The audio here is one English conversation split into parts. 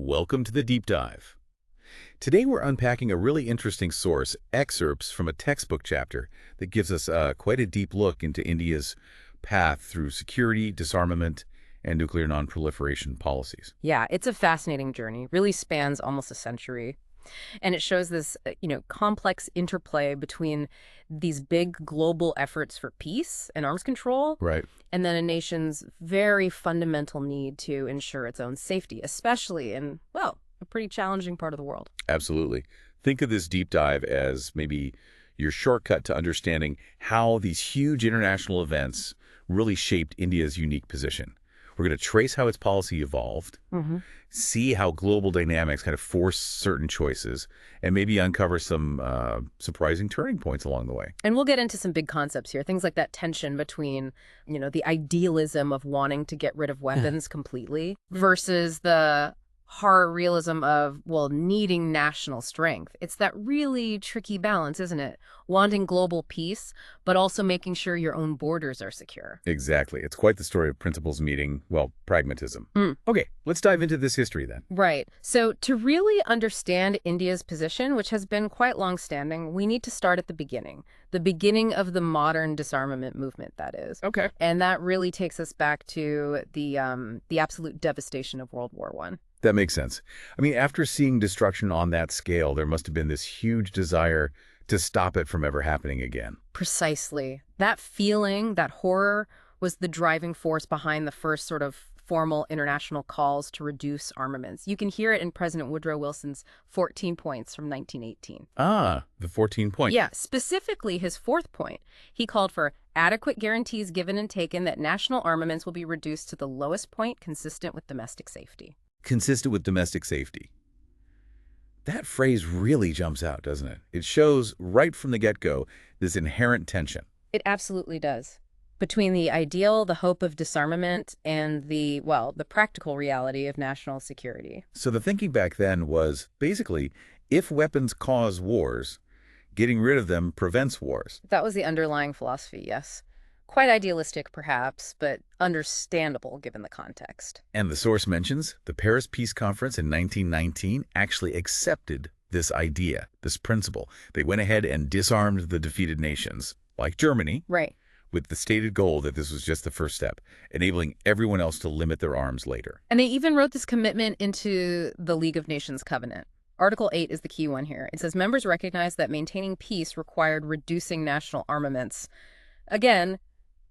Welcome to the Deep Dive. Today we're unpacking a really interesting source, excerpts from a textbook chapter that gives us quite a deep look into India's path through security, disarmament, and nuclear nonproliferation policies. Yeah, it's a fascinating journey. Really spans almost a century. And it shows this, complex interplay between these big global efforts for peace and arms control, Right. and then a nation's very fundamental need to ensure its own safety, especially in, well, a pretty challenging part of the world. Absolutely. Think of this deep dive as maybe your shortcut to understanding how these huge international events really shaped India's unique position. We're going to trace how its policy evolved, see how global dynamics kind of force certain choices, and maybe uncover some surprising turning points along the way. And we'll get into some big concepts here, things like that tension between, the idealism of wanting to get rid of weapons completely versus the horror realism of, well, needing national strength. It's that really tricky balance, isn't it? Wanting global peace, but also making sure your own borders are secure. Exactly. It's quite the story of principles meeting, well, pragmatism. Okay, let's dive into this history then. Right. So to really understand India's position, which has been quite long-standing, we need to start at the beginning of the modern disarmament movement, that is. Okay. And that really takes us back to the absolute devastation of World War I. That makes sense. I mean, after seeing destruction on that scale, there must have been this huge desire to stop it from ever happening again. Precisely. That feeling, that horror, was the driving force behind the first sort of formal international calls to reduce armaments. You can hear it in President Woodrow Wilson's 14 points from 1918. Ah, the 14 points. Yeah, specifically his fourth point. He called for adequate guarantees given and taken that national armaments will be reduced to the lowest point consistent with domestic safety. Consistent with domestic safety. That phrase really jumps out, doesn't it? It shows right from the get-go this inherent tension. It absolutely does. Between the ideal, the hope of disarmament, and the practical reality of national security. So the thinking back then was basically, if weapons cause wars, getting rid of them prevents wars. That was the underlying philosophy, yes. Quite idealistic, perhaps, but understandable given the context. And the source mentions the Paris Peace Conference in 1919 actually accepted this idea, this principle. They went ahead and disarmed the defeated nations, like Germany, Right. with the stated goal that this was just the first step, enabling everyone else to limit their arms later. And they even wrote this commitment into the League of Nations Covenant. Article 8 is the key one here. It says members recognize that maintaining peace required reducing national armaments. Again,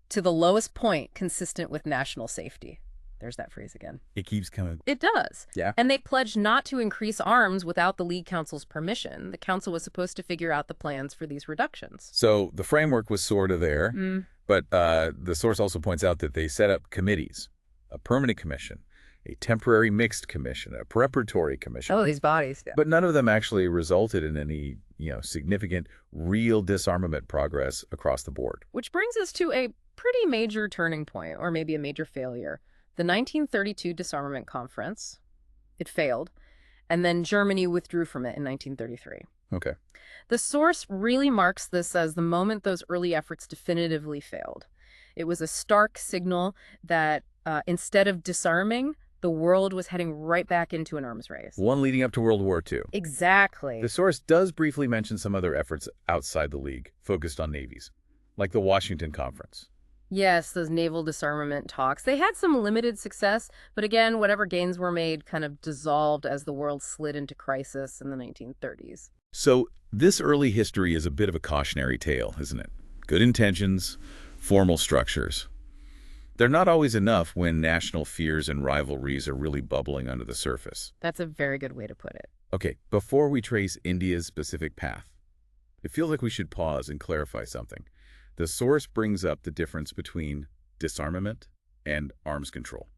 to the lowest point consistent with national safety. There's that phrase again. It keeps coming. It does. Yeah. And they pledged not to increase arms without the League Council's permission. The Council was supposed to figure out the plans for these reductions. So the framework was sort of there, but the source also points out that they set up committees, a permanent commission, a temporary mixed commission, a preparatory commission. Oh, these bodies. Yeah. But none of them actually resulted in any, significant real disarmament progress across the board. Which brings us to a pretty major turning point, or maybe a major failure. The 1932 Disarmament Conference, it failed, and then Germany withdrew from it in 1933. Okay. The source really marks this as the moment those early efforts definitively failed. It was a stark signal that instead of disarming, the world was heading right back into an arms race. One leading up to World War II. Exactly. The source does briefly mention some other efforts outside the League, focused on navies, like the Washington Conference. Yes, those naval disarmament talks. They had some limited success, but again, whatever gains were made kind of dissolved as the world slid into crisis in the 1930s. So this early history is a bit of a cautionary tale, isn't it? Good intentions, formal structures. They're not always enough when national fears and rivalries are really bubbling under the surface. That's a very good way to put it. Okay, before we trace India's specific path, it feels like we should pause and clarify something. The source brings up the difference between disarmament and arms control.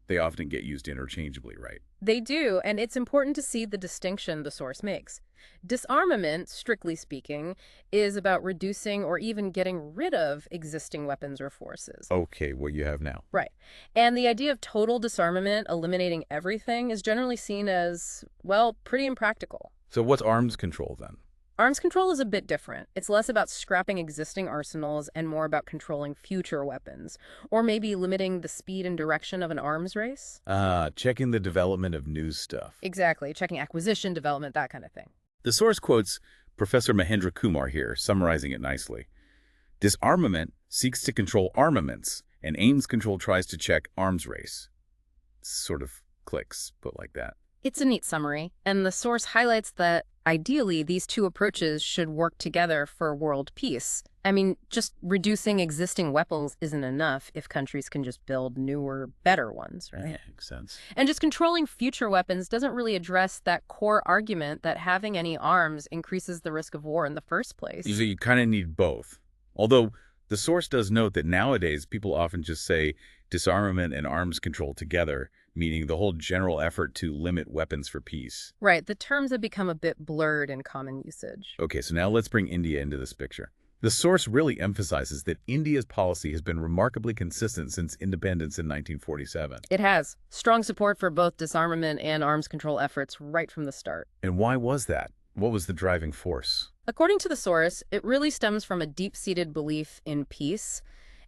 They often get used interchangeably, right? They do, and it's important to see the distinction the source makes. Disarmament, strictly speaking, is about reducing or even getting rid of existing weapons or forces. Okay, what you have now. Right. And the idea of total disarmament, eliminating everything, is generally seen as, well, pretty impractical. So what's arms control then? Arms control is a bit different. It's less about scrapping existing arsenals and more about controlling future weapons, or maybe limiting the speed and direction of an arms race. Checking the development of new stuff. Exactly, checking acquisition, development, that kind of thing. The source quotes Professor Mahendra Kumar here, summarizing it nicely. Disarmament seeks to control armaments, and aims control tries to check arms race. Sort of clicks, put like that. It's a neat summary, and the source highlights that ideally these two approaches should work together for world peace. I mean, just reducing existing weapons isn't enough if countries can just build newer, better ones, right? Yeah, makes sense. And just controlling future weapons doesn't really address that core argument that having any arms increases the risk of war in the first place. So you kind of need both. Although the source does note that nowadays people often just say disarmament and arms control together, meaning the whole general effort to limit weapons for peace. Right, the terms have become a bit blurred in common usage. Okay, so now let's bring India into this picture. The source really emphasizes that India's policy has been remarkably consistent since independence in 1947. It has strong support for both disarmament and arms control efforts right from the start. And why was that? What was the driving force? According to the source, it really stems from a deep-seated belief in peace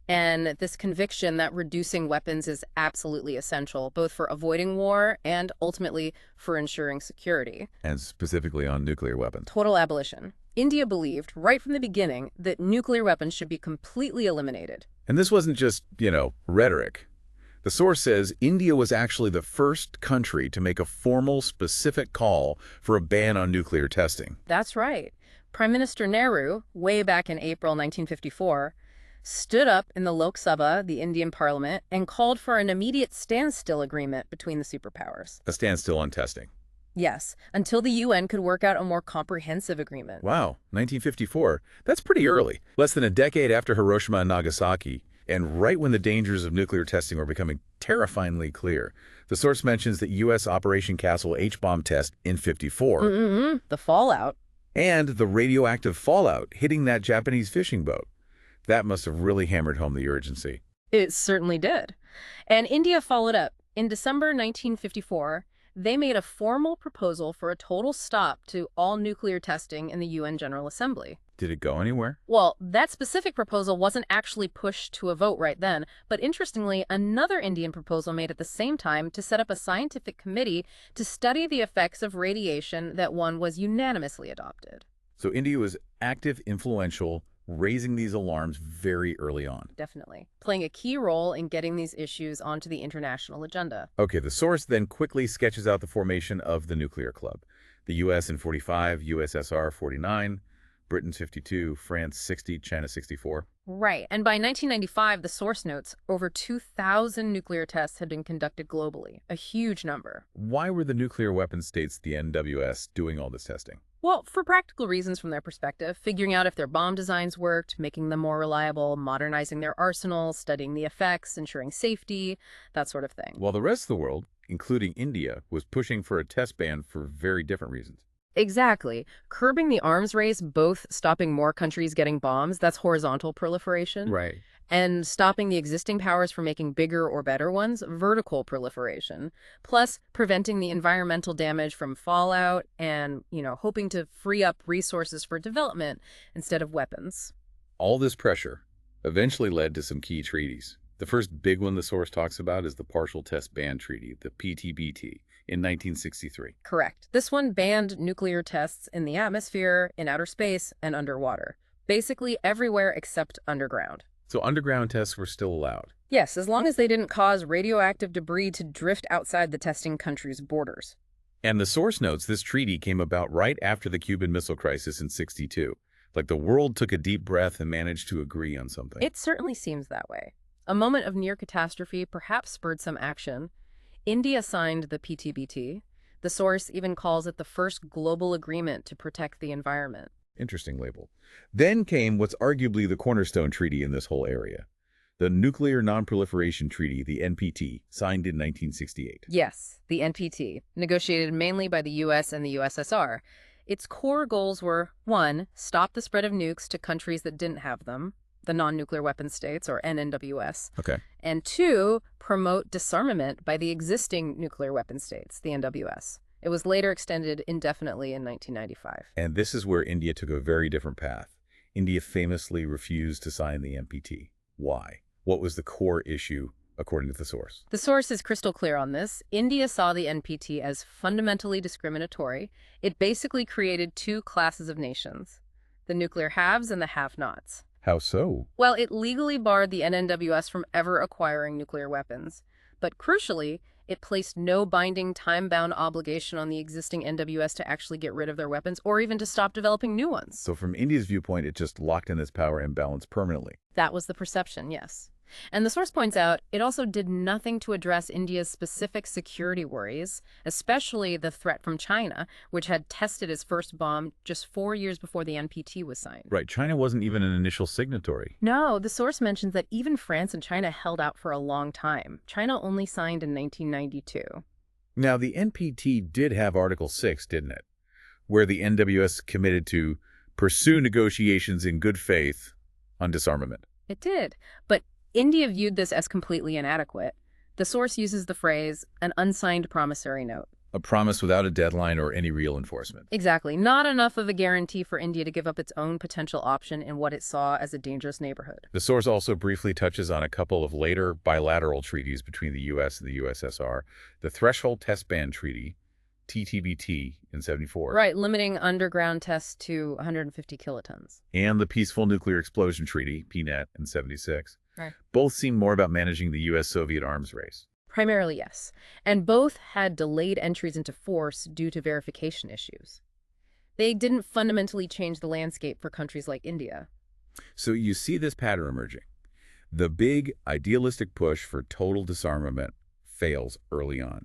and this conviction that reducing weapons is absolutely essential, both for avoiding war and ultimately for ensuring security. And specifically on nuclear weapons. Total abolition. India believed right from the beginning that nuclear weapons should be completely eliminated. And this wasn't just, rhetoric. The source says India was actually the first country to make a formal, specific call for a ban on nuclear testing. That's right. Prime Minister Nehru, way back in April 1954, stood up in the Lok Sabha, the Indian parliament, and called for an immediate standstill agreement between the superpowers. A standstill on testing. Yes, until the UN could work out a more comprehensive agreement. Wow, 1954. That's pretty early. Less than a decade after Hiroshima and Nagasaki, and right when the dangers of nuclear testing were becoming terrifyingly clear. The source mentions the U.S. Operation Castle H-bomb test in '54. The fallout. And the radioactive fallout hitting that Japanese fishing boat. That must have really hammered home the urgency. It certainly did. And India followed up. In December 1954, they made a formal proposal for a total stop to all nuclear testing in the UN General Assembly. Did it go anywhere? Well, that specific proposal wasn't actually pushed to a vote right then, but interestingly, another Indian proposal made at the same time to set up a scientific committee to study the effects of radiation that one was unanimously adopted. So India was active, influential, raising these alarms very early on. Definitely. Playing a key role in getting these issues onto the international agenda. Okay, the source then quickly sketches out the formation of the nuclear club. The U.S. in 45, USSR 49, Britain 52, France 60, China 64. Right. And by 1995, the source notes, over 2,000 nuclear tests had been conducted globally, a huge number. Why were the nuclear weapons states, the NWS, doing all this testing? Well, for practical reasons from their perspective, figuring out if their bomb designs worked, making them more reliable, modernizing their arsenals, studying the effects, ensuring safety, that sort of thing. While the rest of the world, including India, was pushing for a test ban for very different reasons. Exactly. Curbing the arms race, both stopping more countries getting bombs, that's horizontal proliferation. Right. And stopping the existing powers from making bigger or better ones, vertical proliferation. Plus, preventing the environmental damage from fallout and, hoping to free up resources for development instead of weapons. All this pressure eventually led to some key treaties. The first big one the source talks about is the Partial Test Ban Treaty, the PTBT, in 1963. Correct. This one banned nuclear tests in the atmosphere, in outer space, and underwater. Basically everywhere except underground. So underground tests were still allowed? Yes, as long as they didn't cause radioactive debris to drift outside the testing country's borders. And the source notes this treaty came about right after the Cuban Missile Crisis in '62. Like the world took a deep breath and managed to agree on something. It certainly seems that way. A moment of near catastrophe perhaps spurred some action. India signed the PTBT. The source even calls it the first global agreement to protect the environment. Interesting label. Then came what's arguably the cornerstone treaty in this whole area. The Nuclear Non-Proliferation Treaty, the NPT, signed in 1968. Yes, the NPT, negotiated mainly by the U.S. and the USSR. Its core goals were, 1, stop the spread of nukes to countries that didn't have them, the non-nuclear weapon states, or NNWS. Okay. And 2, promote disarmament by the existing nuclear weapon states, the NWS. It was later extended indefinitely in 1995. And this is where India took a very different path. India famously refused to sign the NPT. Why? What was the core issue, according to the source? The source is crystal clear on this. India saw the NPT as fundamentally discriminatory. It basically created two classes of nations, the nuclear haves and the have-nots. How so? Well, it legally barred the NNWS from ever acquiring nuclear weapons. But crucially, it placed no binding time-bound obligation on the existing NWS to actually get rid of their weapons or even to stop developing new ones. So from India's viewpoint, it just locked in this power imbalance permanently. That was the perception, yes. And the source points out it also did nothing to address India's specific security worries, especially the threat from China, which had tested its first bomb just 4 years before the NPT was signed. Right, China wasn't even an initial signatory. No, the source mentions that even France and China held out for a long time. China only signed in 1992. Now, the NPT did have Article 6, didn't it? Where the NWS committed to pursue negotiations in good faith on disarmament. It did, but India viewed this as completely inadequate. The source uses the phrase, an unsigned promissory note. A promise without a deadline or any real enforcement. Exactly. Not enough of a guarantee for India to give up its own potential option in what it saw as a dangerous neighborhood. The source also briefly touches on a couple of later bilateral treaties between the U.S. and the USSR. The Threshold Test Ban Treaty, TTBT, in '74. Right, limiting underground tests to 150 kilotons. And the Peaceful Nuclear Explosion Treaty, PNET, in '76. Right. Both seem more about managing the U.S.-Soviet arms race. Primarily, yes. And both had delayed entries into force due to verification issues. They didn't fundamentally change the landscape for countries like India. So you see this pattern emerging. The big, idealistic push for total disarmament fails early on.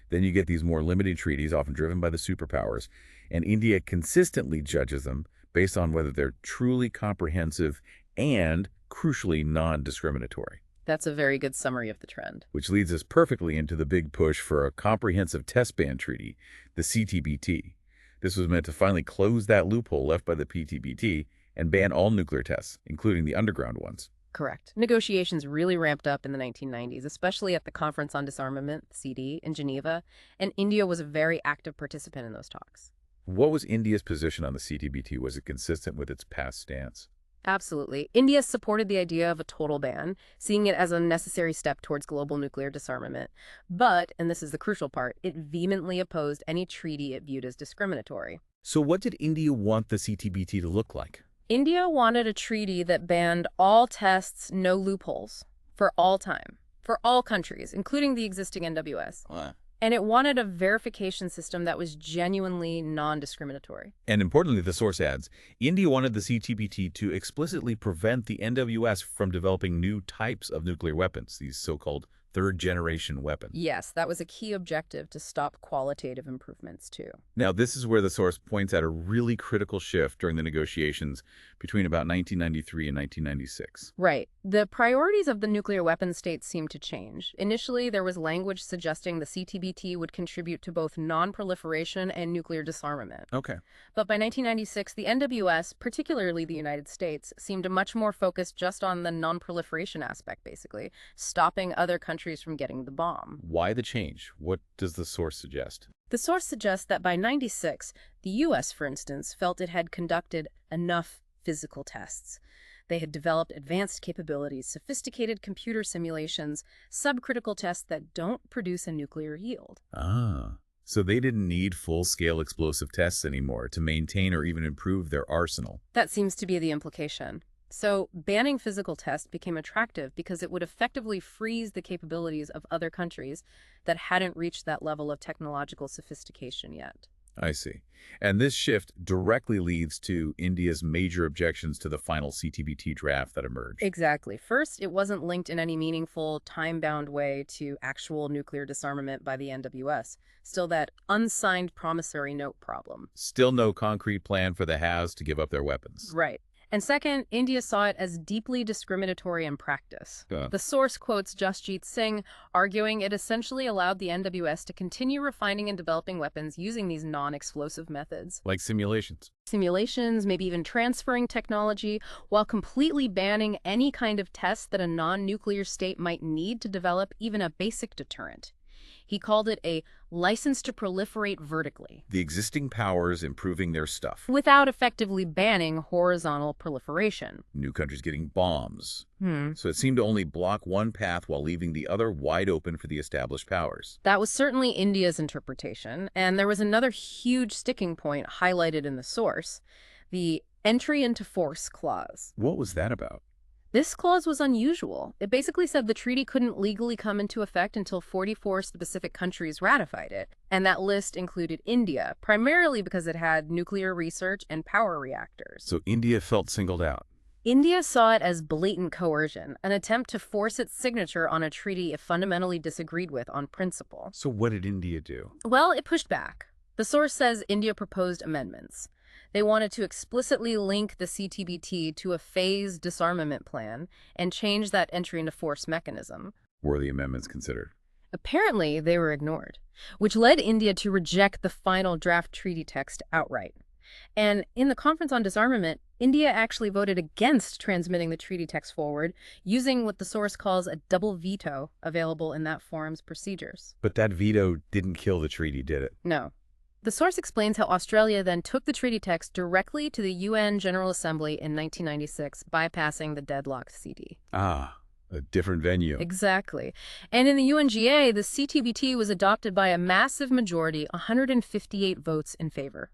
Then you get these more limited treaties, often driven by the superpowers, and India consistently judges them based on whether they're truly comprehensive and, crucially, non-discriminatory. That's a very good summary of the trend. Which leads us perfectly into the big push for a comprehensive test ban treaty, the CTBT. This was meant to finally close that loophole left by the PTBT and ban all nuclear tests, including the underground ones. Correct. Negotiations really ramped up in the 1990s, especially at the Conference on Disarmament, CD, in Geneva, and India was a very active participant in those talks. What was India's position on the CTBT? Was it consistent with its past stance? Absolutely. India supported the idea of a total ban, seeing it as a necessary step towards global nuclear disarmament. But, and this is the crucial part, it vehemently opposed any treaty it viewed as discriminatory. So what did India want the CTBT to look like? India wanted a treaty that banned all tests, no loopholes, for all time, for all countries, including the existing NWS. Wow. And it wanted a verification system that was genuinely non-discriminatory. And importantly, the source adds, India wanted the CTBT to explicitly prevent the NWS from developing new types of nuclear weapons, these so-called third-generation weapons. Yes, that was a key objective to stop qualitative improvements, too. Now, this is where the source points out a really critical shift during the negotiations between about 1993 and 1996. Right. The priorities of the nuclear weapons states seemed to change. Initially, there was language suggesting the CTBT would contribute to both non-proliferation and nuclear disarmament. Okay. But by 1996, the NWS, particularly the United States, seemed much more focused just on the non-proliferation aspect, basically, stopping other countries from getting the bomb. Why the change? What does the source suggest? The source suggests that by '96, the U.S., for instance, felt it had conducted enough physical tests. They had developed advanced capabilities, sophisticated computer simulations, subcritical tests that don't produce a nuclear yield. Ah, so they didn't need full-scale explosive tests anymore to maintain or even improve their arsenal. That seems to be the implication. So banning physical tests became attractive because it would effectively freeze the capabilities of other countries that hadn't reached that level of technological sophistication yet. I see. And this shift directly leads to India's major objections to the final CTBT draft that emerged. Exactly. First, it wasn't linked in any meaningful, time-bound way to actual nuclear disarmament by the NWS. Still that unsigned promissory note problem. Still no concrete plan for the haves to give up their weapons. Right. And second, India saw it as deeply discriminatory in practice. The source quotes Jasjit Singh, arguing it essentially allowed the NWS to continue refining and developing weapons using these non-explosive methods. Like simulations. Simulations, maybe even transferring technology, while completely banning any kind of test that a non-nuclear state might need to develop even a basic deterrent. He called it a license to proliferate vertically, The existing powers improving their stuff. without effectively banning horizontal proliferation. New countries getting bombs. Hmm. So it seemed to only block one path while leaving the other wide open for the established powers. That was certainly India's interpretation, and there was another huge sticking point highlighted in the source, the entry into force clause. What was that about? This clause was unusual. It basically said the treaty couldn't legally come into effect until 44 specific countries ratified it, and that list included India, primarily because it had nuclear research and power reactors. So India felt singled out. India saw it as blatant coercion, an attempt to force its signature on a treaty it fundamentally disagreed with on principle. So what did India do? Well, it pushed back. The source says India proposed amendments. They wanted to explicitly link the CTBT to a phased disarmament plan and change that entry into force mechanism. Were the amendments considered? Apparently, they were ignored, which led India to reject the final draft treaty text outright. And in the Conference on Disarmament, India actually voted against transmitting the treaty text forward, using what the source calls a double veto available in that forum's procedures. But that veto didn't kill the treaty, did it? No. The source explains how Australia then took the treaty text directly to the UN General Assembly in 1996, bypassing the deadlocked CD. Ah, a different venue. Exactly. And in the UNGA, the CTBT was adopted by a massive majority, 158 votes in favor.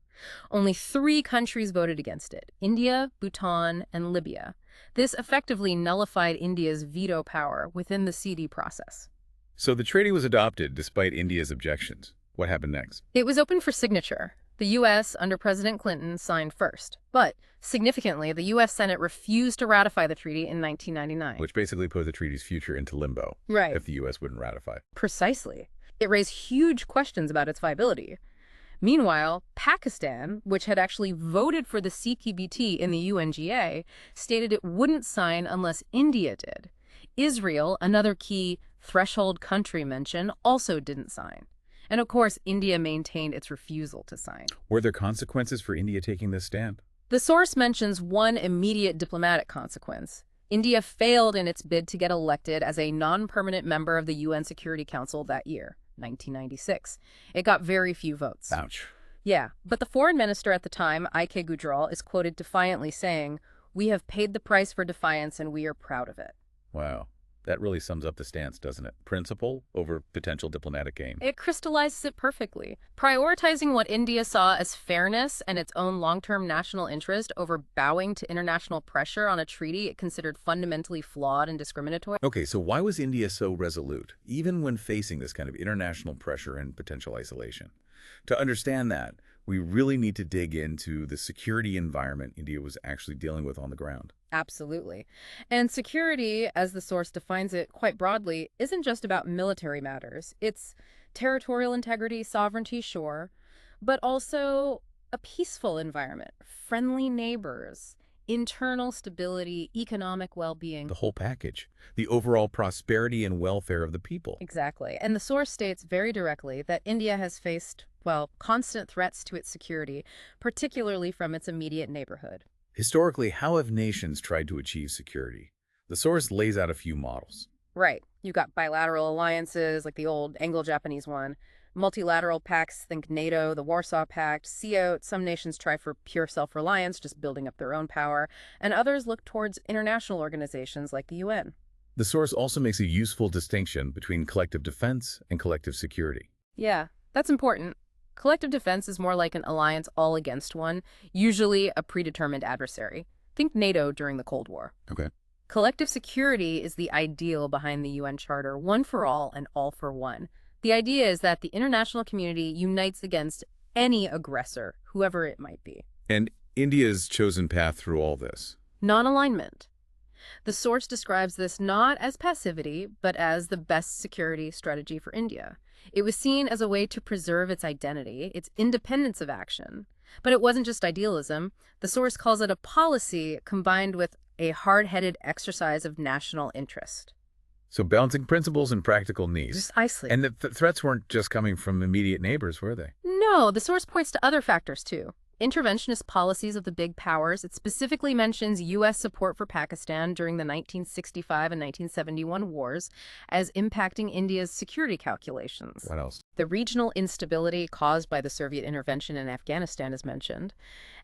Only 3 countries voted against it: India, Bhutan, and Libya. This effectively nullified India's veto power within the CD process. So the treaty was adopted despite India's objections. What happened next? It was open for signature. The U.S., under President Clinton, signed first. But, significantly, the U.S. Senate refused to ratify the treaty in 1999. Which basically put the treaty's future into limbo. Right. If the U.S. wouldn't ratify. Precisely. It raised huge questions about its viability. Meanwhile, Pakistan, which had actually voted for the CTBT in the UNGA, stated it wouldn't sign unless India did. Israel, another key threshold country mentioned, also didn't sign. And of course, India maintained its refusal to sign. Were there consequences for India taking this stand? The source mentions one immediate diplomatic consequence. India failed in its bid to get elected as a non-permanent member of the UN Security Council that year, 1996. It got very few votes. Ouch. Yeah, but the foreign minister at the time, I.K. Gujral, is quoted defiantly saying, "We have paid the price for defiance and we are proud of it." Wow. That really sums up the stance, doesn't it? Principle over potential diplomatic gain. It crystallizes it perfectly, prioritizing what India saw as fairness and its own long-term national interest over bowing to international pressure on a treaty it considered fundamentally flawed and discriminatory. Okay, so why was India so resolute, even when facing this kind of international pressure and potential isolation? To understand that, we really need to dig into the security environment India was actually dealing with on the ground. Absolutely. And security, as the source defines it quite broadly, isn't just about military matters. It's territorial integrity, sovereignty, sure, but also a peaceful environment, friendly neighbors, internal stability, economic well-being. The whole package. The overall prosperity and welfare of the people. Exactly. And the source states very directly that India has faced, well, constant threats to its security, particularly from its immediate neighborhood. Historically, how have nations tried to achieve security? The source lays out a few models. Right. You've got bilateral alliances, like the old Anglo-Japanese one. Multilateral pacts, think NATO, the Warsaw Pact, CO. Some nations try for pure self-reliance, just building up their own power, and others look towards international organizations like the UN. The source also makes a useful distinction between collective defense and collective security. Yeah, that's important. Collective defense is more like an alliance all against one, usually a predetermined adversary. Think NATO during the Cold War. Okay. Collective security is the ideal behind the UN Charter, one for all and all for one. The idea is that the international community unites against any aggressor, whoever it might be. And India's chosen path through all this. Non-alignment. The source describes this not as passivity, but as the best security strategy for India. It was seen as a way to preserve its identity, its independence of action. But it wasn't just idealism. The source calls it a policy combined with a hard-headed exercise of national interest. So balancing principles and practical needs. Precisely. And the threats weren't just coming from immediate neighbors, were they? No, the source points to other factors too. interventionist policies of the big powers. It specifically mentions U.S. support for Pakistan during the 1965 and 1971 wars as impacting India's security calculations. What else? The regional instability caused by the Soviet intervention in Afghanistan is mentioned,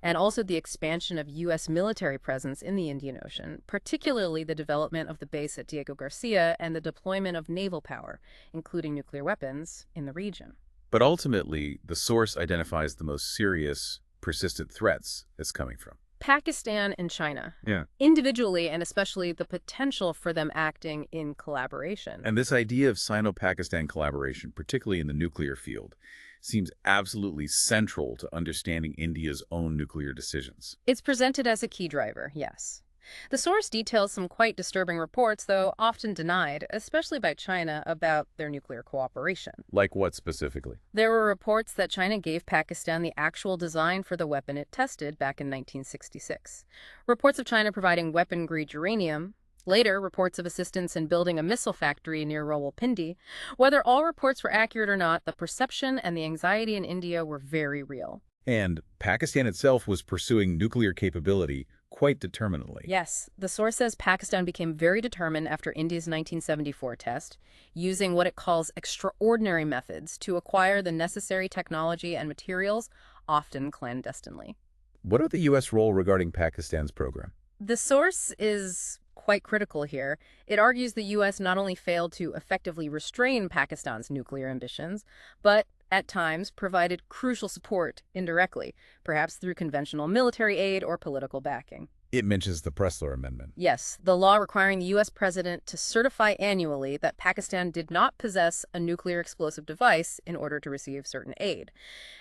and also the expansion of U.S. military presence in the Indian Ocean, particularly the development of the base at Diego Garcia and the deployment of naval power, including nuclear weapons, in the region. But ultimately, the source identifies the most serious, persistent threats it's coming from. Pakistan and China. Yeah. Individually, and especially the potential for them acting in collaboration. And this idea of Sino-Pakistan collaboration, particularly in the nuclear field, seems absolutely central to understanding India's own nuclear decisions. It's presented as a key driver, yes. The source details some quite disturbing reports, though often denied, especially by China, about their nuclear cooperation. Like what specifically? There were reports that China gave Pakistan the actual design for the weapon it tested back in 1966. Reports of China providing weapon-grade uranium. Later, reports of assistance in building a missile factory near Rawalpindi. Whether all reports were accurate or not, the perception and the anxiety in India were very real. And Pakistan itself was pursuing nuclear capability quite determinedly. Yes, the source says Pakistan became very determined after India's 1974 test, using what it calls extraordinary methods to acquire the necessary technology and materials, often clandestinely. What about the U.S. role regarding Pakistan's program? The source is quite critical here. It argues the U.S. not only failed to effectively restrain Pakistan's nuclear ambitions, but at times provided crucial support indirectly, perhaps through conventional military aid or political backing. It mentions the Pressler Amendment. Yes, the law requiring the U.S. president to certify annually that Pakistan did not possess a nuclear explosive device in order to receive certain aid.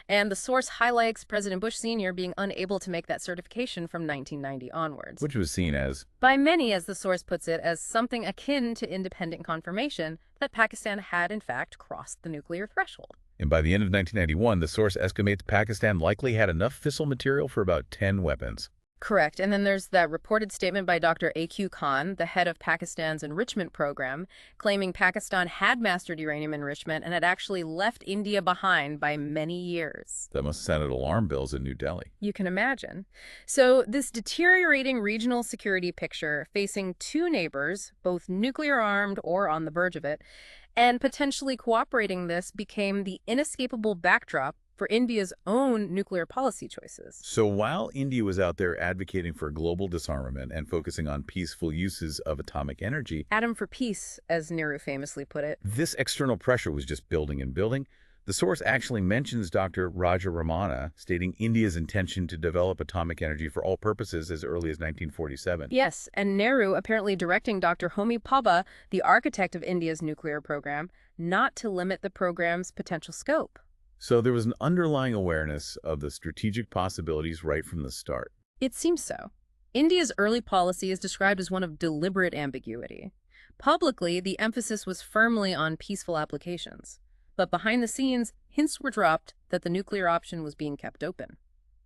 And the source highlights President Bush Sr. being unable to make that certification from 1990 onwards. Which was seen as, by many, as the source puts it, as something akin to independent confirmation that Pakistan had in fact crossed the nuclear threshold. and by the end of 1991, the source estimates Pakistan likely had enough fissile material for about 10 weapons. Correct. And then there's that reported statement by Dr. A.Q. Khan, the head of Pakistan's enrichment program, claiming Pakistan had mastered uranium enrichment and had actually left India behind by many years. That must have sounded alarm bells in New Delhi. You can imagine. So this deteriorating regional security picture facing two neighbors, both nuclear-armed or on the verge of it, and potentially cooperating this became the inescapable backdrop for India's own nuclear policy choices. So while India was out there advocating for global disarmament and focusing on peaceful uses of atomic energy, Atom for peace, as Nehru famously put it. this external pressure was just building and building. The source actually mentions Dr. Raja Ramana stating India's intention to develop atomic energy for all purposes as early as 1947. Yes, and Nehru apparently directing Dr. Homi Bhabha, the architect of India's nuclear program, not to limit the program's potential scope. So there was an underlying awareness of the strategic possibilities right from the start. It seems so. India's early policy is described as one of deliberate ambiguity. Publicly, the emphasis was firmly on peaceful applications. But behind the scenes, hints were dropped that the nuclear option was being kept open.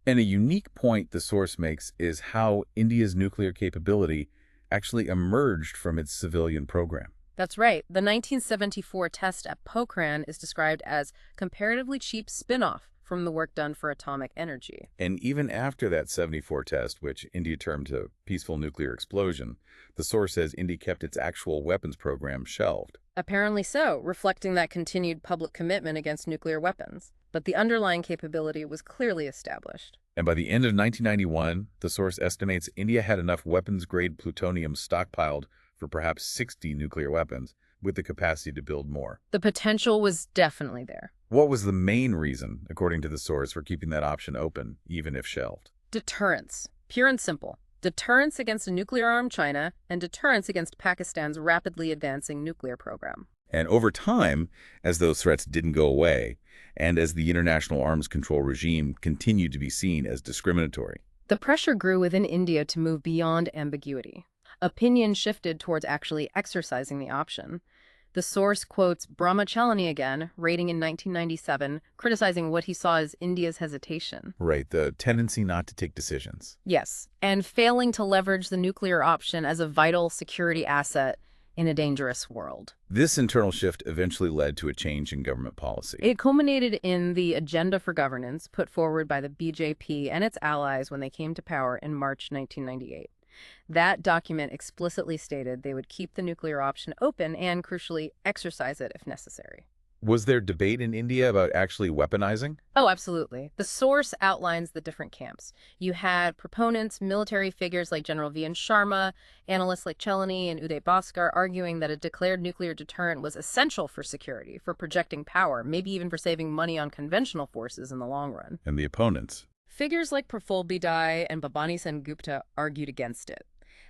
And a unique point the source makes is how India's nuclear capability actually emerged from its civilian program. That's right. The 1974 test at Pokhran is described as comparatively cheap spin-off from the work done for atomic energy. And even after that 74 test, which India termed a peaceful nuclear explosion, the source says India kept its actual weapons program shelved. Apparently so, reflecting that continued public commitment against nuclear weapons. But the underlying capability was clearly established. And by the end of 1991, the source estimates India had enough weapons-grade plutonium stockpiled for perhaps 60 nuclear weapons, with the capacity to build more. The potential was definitely there. What was the main reason, according to the source, for keeping that option open, even if shelved? Deterrence. Pure and simple. Deterrence against a nuclear-armed China and deterrence against Pakistan's rapidly advancing nuclear program. And over time, as those threats didn't go away, and as the international arms control regime continued to be seen as discriminatory, the pressure grew within India to move beyond ambiguity. Opinion shifted towards actually exercising the option. The source quotes Brahmachalani again, writing in 1997, criticizing what he saw as India's hesitation. Right, the tendency not to take decisions. Yes, and failing to leverage the nuclear option as a vital security asset in a dangerous world. This internal shift eventually led to a change in government policy. It culminated in the Agenda for Governance put forward by the BJP and its allies when they came to power in March 1998. That document explicitly stated they would keep the nuclear option open and, crucially, exercise it if necessary. Was there debate in India about actually weaponizing? Oh, absolutely. The source outlines the different camps. You had proponents, military figures like General V. N. Sharma, analysts like Chelani and Uday Bhaskar arguing that a declared nuclear deterrent was essential for security, for projecting power, maybe even for saving money on conventional forces in the long run. And the opponents? Figures like Praful Bidai and Bhabani Sen Gupta argued against it.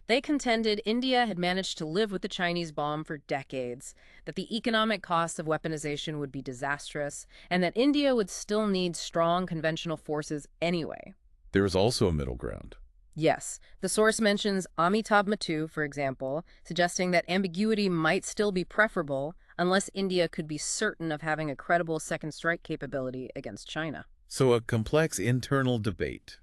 They contended India had managed to live with the Chinese bomb for decades, that the economic cost of weaponization would be disastrous, and that India would still need strong conventional forces anyway. There was also a middle ground. Yes, the source mentions Amitabh Mattu, for example, suggesting that ambiguity might still be preferable unless India could be certain of having a credible second strike capability against China. So a complex internal debate.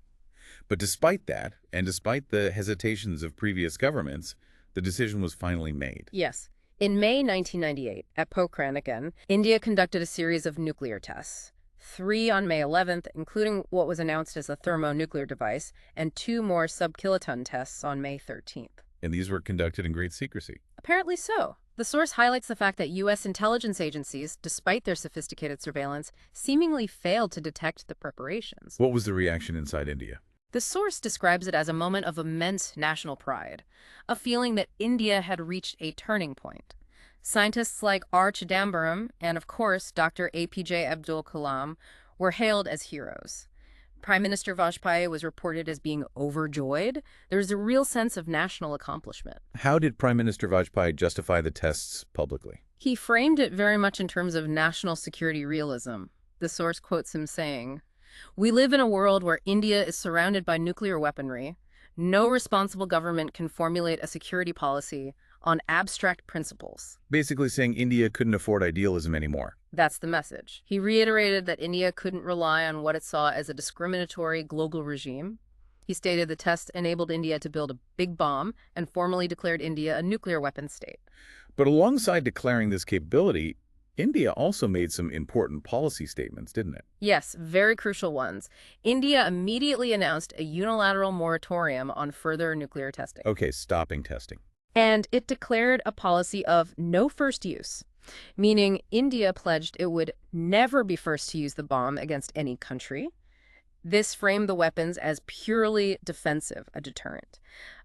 But despite that, and despite the hesitations of previous governments, the decision was finally made. Yes. In May 1998, at Pokhran again, India conducted a series of nuclear tests. 3 on May 11th, including what was announced as a thermonuclear device, and 2 more sub-kiloton tests on May 13th. And these were conducted in great secrecy. Apparently so. The source highlights the fact that U.S. intelligence agencies, despite their sophisticated surveillance, seemingly failed to detect the preparations. What was the reaction inside India? The source describes it as a moment of immense national pride, a feeling that India had reached a turning point. Scientists like R. Chidambaram and, of course, Dr. APJ Abdul Kalam were hailed as heroes. Prime Minister Vajpayee was reported as being overjoyed. There was a real sense of national accomplishment. How did Prime Minister Vajpayee justify the tests publicly? He framed it very much in terms of national security realism. The source quotes him saying, "We live in a world where India is surrounded by nuclear weaponry. No responsible government can formulate a security policy on abstract principles." Basically saying India couldn't afford idealism anymore. That's the message. He reiterated that India couldn't rely on what it saw as a discriminatory global regime. He stated the test enabled India to build a big bomb and formally declared India a nuclear weapons state. But alongside declaring this capability, India also made some important policy statements, didn't it? Yes, very crucial ones. India immediately announced a unilateral moratorium on further nuclear testing. Okay, stopping testing. And it declared a policy of no first use, meaning India pledged it would never be first to use the bomb against any country. This framed the weapons as purely defensive, a deterrent.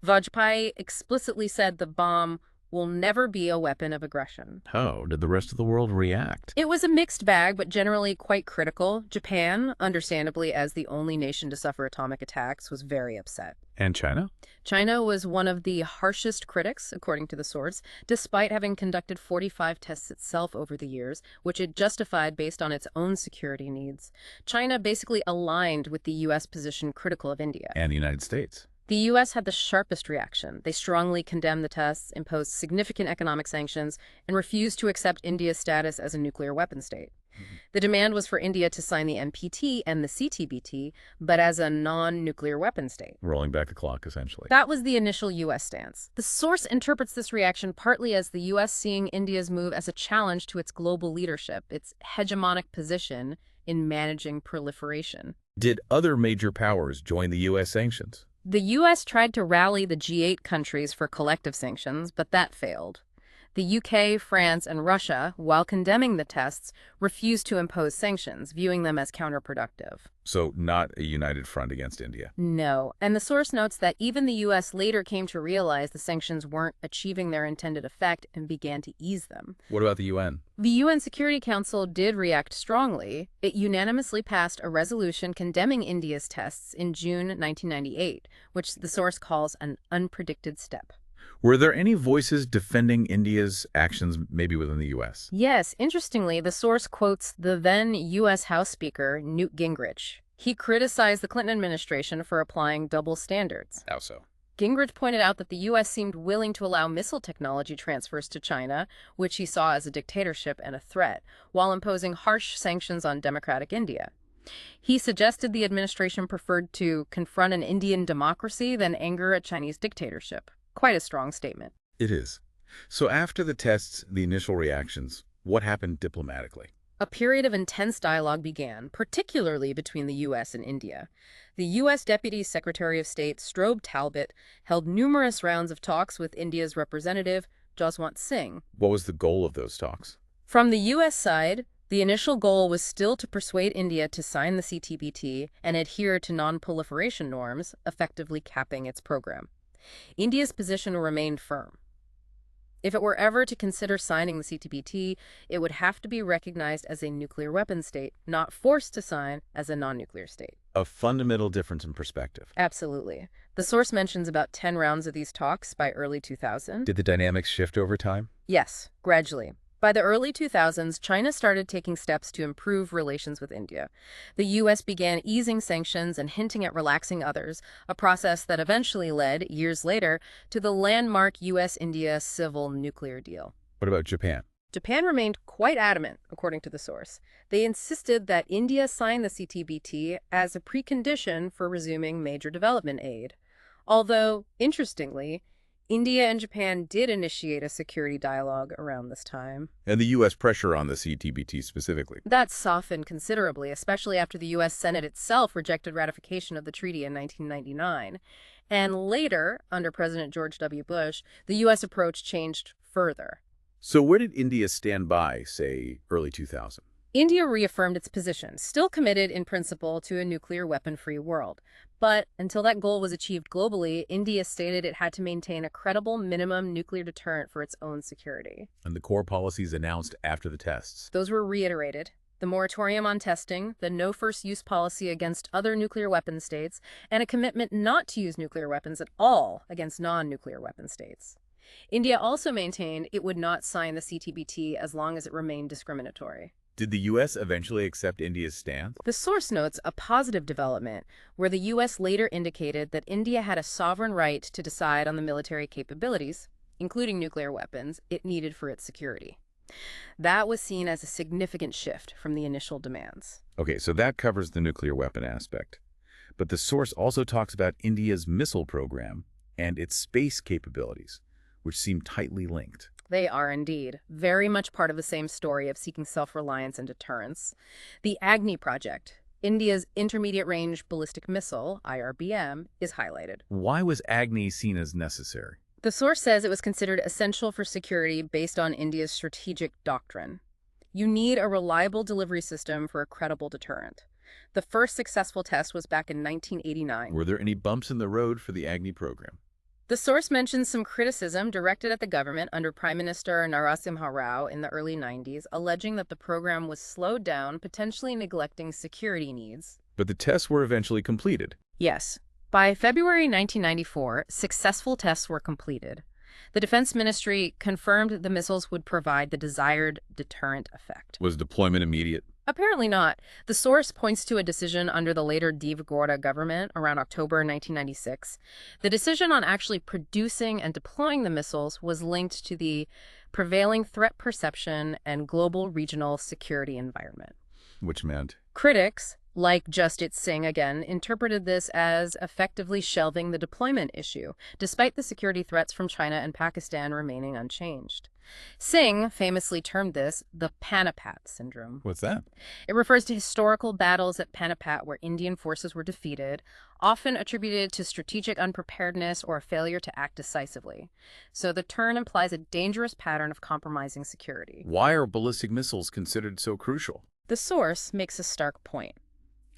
Vajpayee explicitly said the bomb will never be a weapon of aggression. How did the rest of the world react? It was a mixed bag, but generally quite critical. Japan, understandably as the only nation to suffer atomic attacks, was very upset. And China? China was one of the harshest critics, according to the source, despite having conducted 45 tests itself over the years, which it justified based on its own security needs. China basically aligned with the U.S. position critical of India. And the United States. The U.S. had the sharpest reaction. They strongly condemned the tests, imposed significant economic sanctions, and refused to accept India's status as a nuclear weapon state. The demand was for India to sign the NPT and the CTBT, but as a non-nuclear weapon state. Rolling back the clock, essentially. That was the initial U.S. stance. The source interprets this reaction partly as the U.S. seeing India's move as a challenge to its global leadership, its hegemonic position in managing proliferation. Did other major powers join the U.S. sanctions? The U.S. tried to rally the G8 countries for collective sanctions, but that failed. The UK, France, and Russia, while condemning the tests, refused to impose sanctions, viewing them as counterproductive. So not a united front against India. No, and the source notes that even the U.S. later came to realize the sanctions weren't achieving their intended effect and began to ease them. What about the UN? The UN Security Council did react strongly. It unanimously passed a resolution condemning India's tests in June 1998, which the source calls an unpredicted step. Were there any voices defending India's actions, maybe within the U.S.? Yes, interestingly, the source quotes the then U.S. House Speaker, Newt Gingrich. He criticized the Clinton administration for applying double standards. How so? Gingrich pointed out that the U.S. seemed willing to allow missile technology transfers to China, which he saw as a dictatorship and a threat, while imposing harsh sanctions on democratic India. He suggested the administration preferred to confront an Indian democracy than anger a Chinese dictatorship. Quite a strong statement. It is. So after the tests, the initial reactions, what happened diplomatically? A period of intense dialogue began, particularly between the U.S. and India. The U.S. Deputy Secretary of State Strobe Talbot held numerous rounds of talks with India's representative, Jaswant Singh. What was the goal of those talks? From the U.S. side, the initial goal was still to persuade India to sign the CTBT and adhere to non-proliferation norms, effectively capping its program. India's position remained firm. If it were ever to consider signing the CTBT, it would have to be recognized as a nuclear weapon state, not forced to sign as a non-nuclear state. A fundamental difference in perspective. Absolutely. The source mentions about 10 rounds of these talks by early 2000. Did the dynamics shift over time? Yes, gradually. By the early 2000s, China started taking steps to improve relations with India. The U.S. began easing sanctions and hinting at relaxing others, a process that eventually led, years later, to the landmark U.S.-India civil nuclear deal. What about Japan? Japan remained quite adamant, according to the source. They insisted that India sign the CTBT as a precondition for resuming major development aid. Although, interestingly, India and Japan did initiate a security dialogue around this time. And the U.S. pressure on the CTBT specifically. That softened considerably, especially after the U.S. Senate itself rejected ratification of the treaty in 1999. And later, under President George W. Bush, the U.S. approach changed further. So where did India stand by, say, early 2000? India reaffirmed its position, still committed in principle to a nuclear weapon-free world. But until that goal was achieved globally, India stated it had to maintain a credible minimum nuclear deterrent for its own security. And the core policies announced after the tests. Those were reiterated. The moratorium on testing, the no first-use policy against other nuclear weapon states, and a commitment not to use nuclear weapons at all against non-nuclear weapon states. India also maintained it would not sign the CTBT as long as it remained discriminatory. Did the U.S. eventually accept India's stance? The source notes a positive development, where the U.S. later indicated that India had a sovereign right to decide on the military capabilities, including nuclear weapons, it needed for its security. That was seen as a significant shift from the initial demands. Okay, so that covers the nuclear weapon aspect. But the source also talks about India's missile program and its space capabilities, which seem tightly linked. They are indeed very much part of the same story of seeking self-reliance and deterrence. The Agni project, India's intermediate-range ballistic missile, IRBM, is highlighted. Why was Agni seen as necessary? The source says it was considered essential for security based on India's strategic doctrine. You need a reliable delivery system for a credible deterrent. The first successful test was back in 1989. Were there any bumps in the road for the Agni program? The source mentions some criticism directed at the government under Prime Minister Narasimha Rao in the early 90s, alleging that the program was slowed down, potentially neglecting security needs. But the tests were eventually completed. Yes. By February 1994, successful tests were completed. The Defense Ministry confirmed the missiles would provide the desired deterrent effect. Was deployment immediate? Apparently not. The source points to a decision under the later Deve Gowda government around October 1996. The decision on actually producing and deploying the missiles was linked to the prevailing threat perception and global regional security environment. Which meant? Critics, like Jaswant Singh again, interpreted this as effectively shelving the deployment issue, despite the security threats from China and Pakistan remaining unchanged. Singh famously termed this the Panipat syndrome. What's that? It refers to historical battles at Panipat where Indian forces were defeated, often attributed to strategic unpreparedness or a failure to act decisively. So the term implies a dangerous pattern of compromising security. Why are ballistic missiles considered so crucial? The source makes a stark point.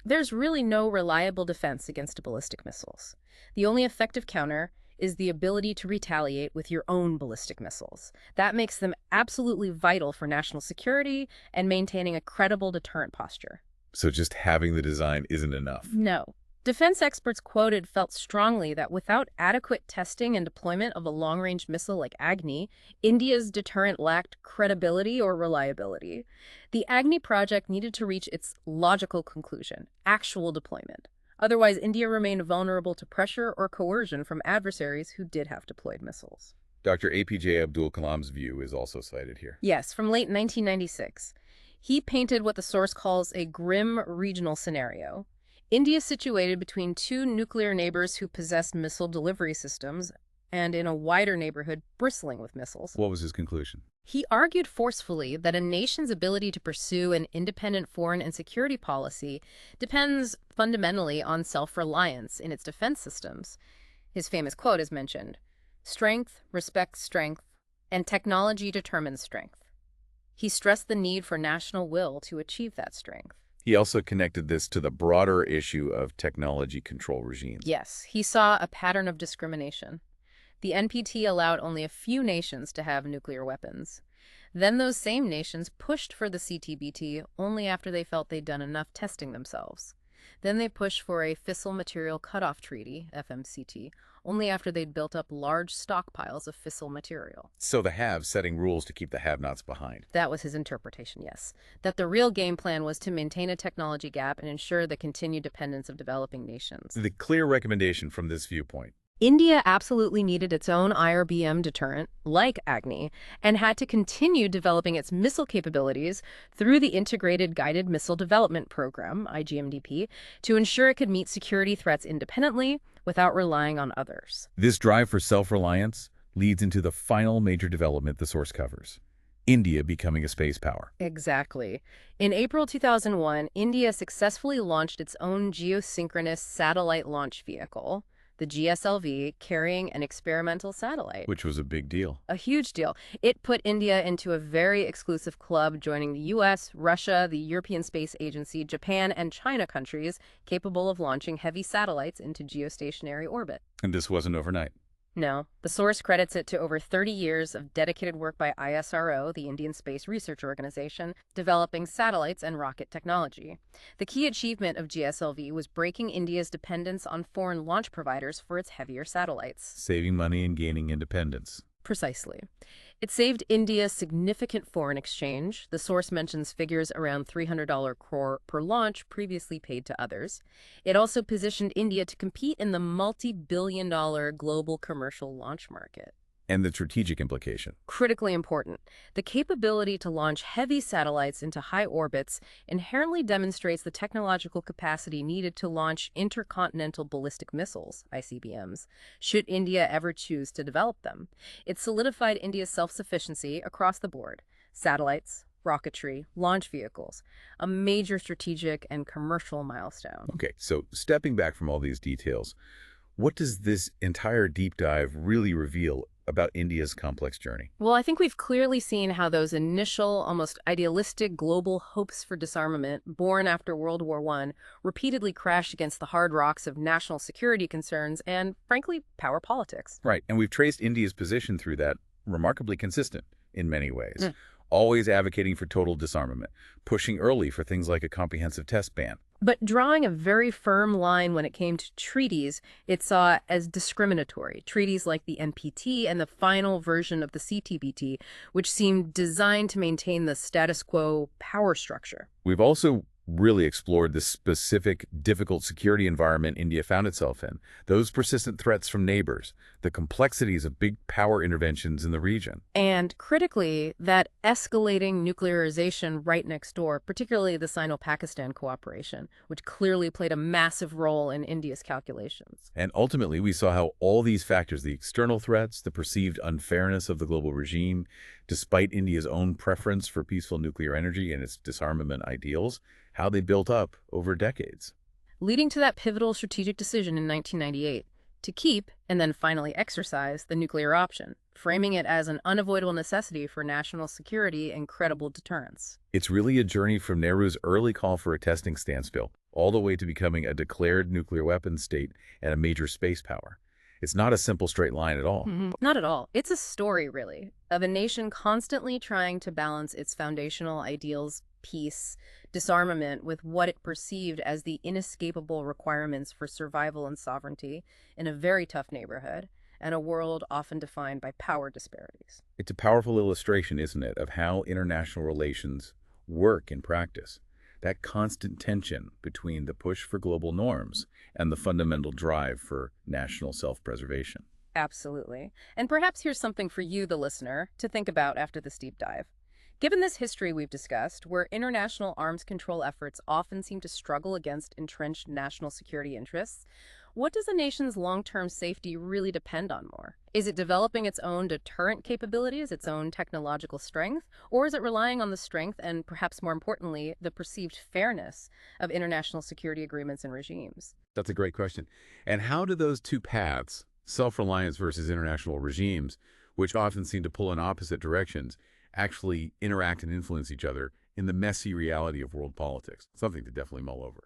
There's really no reliable defense against ballistic missiles. The only effective counter is the ability to retaliate with your own ballistic missiles. That makes them absolutely vital for national security and maintaining a credible deterrent posture. So just having the design isn't enough? No. Defense experts quoted felt strongly that without adequate testing and deployment of a long-range missile like Agni, India's deterrent lacked credibility or reliability. The Agni project needed to reach its logical conclusion, actual deployment. Otherwise, India remained vulnerable to pressure or coercion from adversaries who did have deployed missiles. Dr. APJ Abdul Kalam's view is also cited here. Yes, from late 1996. He painted what the source calls a grim regional scenario. India is situated between two nuclear neighbors who possess missile delivery systems and in a wider neighborhood bristling with missiles. What was his conclusion? He argued forcefully that a nation's ability to pursue an independent foreign and security policy depends fundamentally on self-reliance in its defense systems. His famous quote is mentioned, "Strength respects strength, and technology determines strength." He stressed the need for national will to achieve that strength. He also connected this to the broader issue of technology control regimes. Yes, he saw a pattern of discrimination. The NPT allowed only a few nations to have nuclear weapons. Then those same nations pushed for the CTBT only after they felt they'd done enough testing themselves. Then they pushed for a Fissile Material Cutoff Treaty, FMCT, only after they'd built up large stockpiles of fissile material. So the haves setting rules to keep the have-nots behind. That was his interpretation, yes. That the real game plan was to maintain a technology gap and ensure the continued dependence of developing nations. The clear recommendation from this viewpoint. India absolutely needed its own IRBM deterrent, like Agni, and had to continue developing its missile capabilities through the Integrated Guided Missile Development Program, IGMDP, to ensure it could meet security threats independently without relying on others. This drive for self-reliance leads into the final major development the source covers: India becoming a space power. Exactly. In April 2001, India successfully launched its own geosynchronous satellite launch vehicle, the GSLV, carrying an experimental satellite. Which was a big deal. A huge deal. It put India into a very exclusive club, joining the US, Russia, the European Space Agency, Japan, and China countries capable of launching heavy satellites into geostationary orbit. And this wasn't overnight. No, the source credits it to over 30 years of dedicated work by ISRO, the Indian Space Research Organization, developing satellites and rocket technology. The key achievement of GSLV was breaking India's dependence on foreign launch providers for its heavier satellites. Saving money and gaining independence. Precisely. It saved India significant foreign exchange. The source mentions figures around $300 crore per launch previously paid to others. It also positioned India to compete in the multi-billion-dollar global commercial launch market. And the strategic implication. Critically important. The capability to launch heavy satellites into high orbits inherently demonstrates the technological capacity needed to launch intercontinental ballistic missiles, ICBMs, should India ever choose to develop them. It solidified India's self-sufficiency across the board: satellites, rocketry, launch vehicles, a major strategic and commercial milestone. Okay, so stepping back from all these details, what does this entire deep dive really reveal about India's complex journey? Well, I think we've clearly seen how those initial, almost idealistic global hopes for disarmament, born after World War I, repeatedly crashed against the hard rocks of national security concerns and, frankly, power politics. Right, and we've traced India's position through that, remarkably consistent in many ways. Always advocating for total disarmament, pushing early for things like a comprehensive test ban. But drawing a very firm line when it came to treaties, it saw as discriminatory. Treaties like the NPT and the final version of the CTBT, which seemed designed to maintain the status quo power structure. We've also really explored the specific, difficult security environment India found itself in, those persistent threats from neighbors, the complexities of big power interventions in the region. And critically, that escalating nuclearization right next door, particularly the Sino-Pakistan cooperation, which clearly played a massive role in India's calculations. And ultimately, we saw how all these factors, the external threats, the perceived unfairness of the global regime, despite India's own preference for peaceful nuclear energy and its disarmament ideals, how they built up over decades. Leading to that pivotal strategic decision in 1998 to keep and then finally exercise the nuclear option, framing it as an unavoidable necessity for national security and credible deterrence. It's really a journey from Nehru's early call for a testing standstill all the way to becoming a declared nuclear weapons state and a major space power. It's not a simple straight line at all. Not at all. It's a story, really, of a nation constantly trying to balance its foundational ideals, peace, disarmament, with what it perceived as the inescapable requirements for survival and sovereignty in a very tough neighborhood and a world often defined by power disparities. It's a powerful illustration, isn't it, of how international relations work in practice. That constant tension between the push for global norms and the fundamental drive for national self-preservation. Absolutely. And perhaps here's something for you, the listener, to think about after this deep dive. Given this history we've discussed, where international arms control efforts often seem to struggle against entrenched national security interests, What does a nation's long-term safety really depend on more? Is it developing its own deterrent capabilities, its own technological strength, or is it relying on the strength and, perhaps more importantly, the perceived fairness of international security agreements and regimes? That's a great question. And how do those two paths, self-reliance versus international regimes, which often seem to pull in opposite directions, actually interact and influence each other in the messy reality of world politics? Something to definitely mull over.